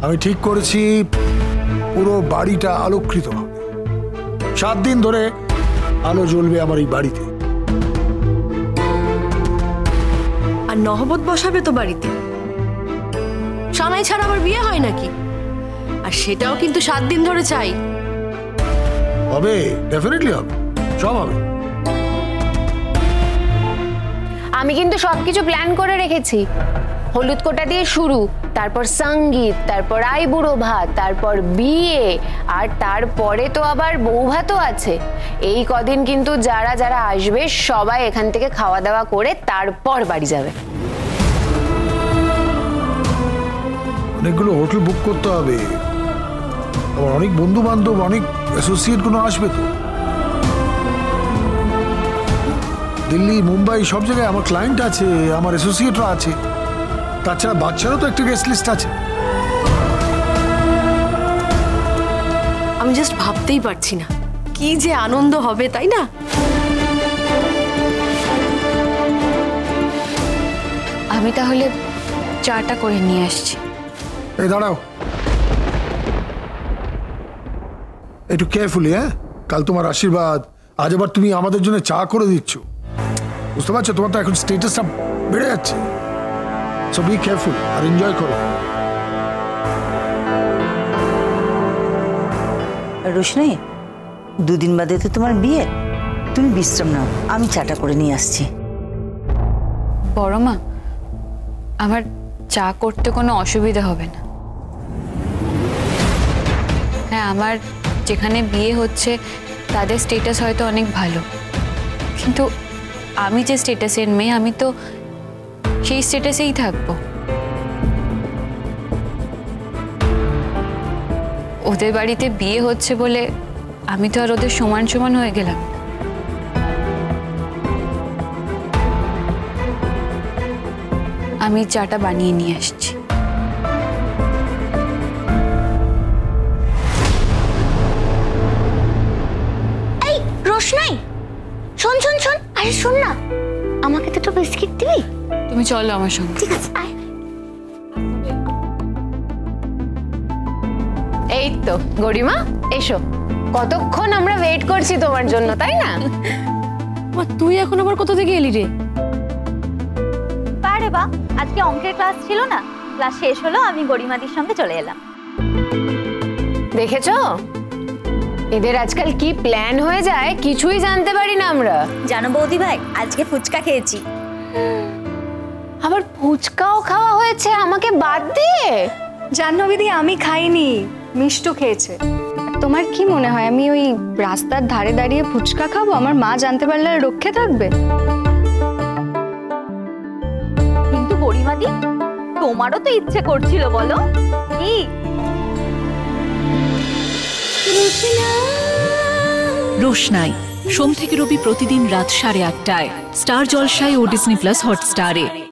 আমি ঠিক করেছি পুরো বাড়িটা আলোকৃত হবে। 7 দিন ধরে আলো জ্বলবে আমার এই বাড়িতে। আর নহবত বসাবে তো বাড়িতে। সানাই ছাড়া আবার বিয়ে হয় নাকি? আর সেটাও কিন্তু 7 দিন ধরে চাই। হবে, ডেফিনেটলি হবে, সব হবে। আমি কিন্তু সবকিছু প্ল্যান করে রেখেছি। হলুদ কোটা দিয়ে শুরু, তারপর সঙ্গীত, তারপর আইবুড়ো ভাত, তারপর বিয়ে, আর তারপরে তো আবার বউ ভাতও আছে। এই কদিন কিন্তু যারা যারা আসবে সবাই এখান থেকে খাওয়া দাওয়া করে তারপর বাড়ি যাবে। অনেকগুলো হোটেল বুক করতে হবে, আবার অনেক বন্ধু বান্ধব, অনেক অ্যাসোসিয়েট গুলো আসবে তো। দিল্লি, মুম্বাই সব জায়গায় আমার ক্লায়েন্ট আছে, আমার অ্যাসোসিয়েটরা আছে। তাছাড়া বাচ্চারও তো একটা গেস্ট লিস্ট আছে। আমি জাস্ট ভাবতেই পারছি না কি যে আনন্দ হবে, তাই না? আমি তাহলে চাটা করে নিয়ে আসছি। এই দাঁড়াও, একটু কেয়ারফুলি। হ্যাঁ, কাল তোমার আশীর্বাদ, আজ আবার তুমি আমাদের জন্য চা করে দিচ্ছ। বুঝতে পারছো, তোমার তো এখন স্টেটাসটা বেড়ে যাচ্ছে। সো বি কেয়ারফুল আর এনজয় করো। রোশনি, 2 দিন বাদে তো তোমার বিয়ে, তুমি বিশ্রাম নাও, আমি চাটা করে নিয়ে আসছি। বড় মা, আমার চা করতে কোনো অসুবিধা হবে না। হ্যাঁ, আমার যেখানে বিয়ে হচ্ছে তাদের স্টেটাস হয়তো অনেক ভালো, কিন্তু আমি যে স্টেটাসের মেয়ে, আমি তো সেই স্টেটাসেই থাকবো। ওদের বাড়িতে বিয়ে হচ্ছে বলে আমি তো আর ওদের সমান সমান হয়ে গেলাম। আমি চাটা বানিয়ে নিয়ে আসছি। এই রোশনাই, শোন শোন শোন, আরে শোন না, আমাকে তো একটু বিস্কিট দিবি? তুমি চলো আমার সঙ্গে। ঠিক আছে, আয়। এই তো গরিমা, এসো। কতক্ষণ আমরা ওয়েট করছি তোমার জন্য, তাই না? তুই এখন আবার কোথা থেকে এলি রে? আরে বাহ, আজকে অঙ্কের ক্লাস ছিল না, ক্লাস শেষ হলো, আমি গরিমাদির সঙ্গে চলে এলাম। দেখেছো এদের আজকাল কি প্ল্যান হয়ে যায়, কিছুই জানতে পারি না আমরা। জানো বৌদি ভাই, আজকে ফুচকা খেয়েছি। আবার ফুচকাও খাওয়া হয়েছে আমাকে বাদ দিয়ে? জাহ্নবীদি, আমি খাইনি, মিষ্টু খেয়েছে। তোমার কি মনে হয় আমি ওই রাস্তার ধারে দাঁড়িয়ে ফুচকা খাবো? আমার মা জানতে পারলে আর রক্ষে থাকবে? কিন্তু গরিমাদি, তোমারও তো ইচ্ছে করছিল, বলো কি? রোশনাই, সোম থেকে রবি প্রতিদিন রাত 8:30টায় স্টার জলসায় ও ডিজনি প্লাস হটস্টারে।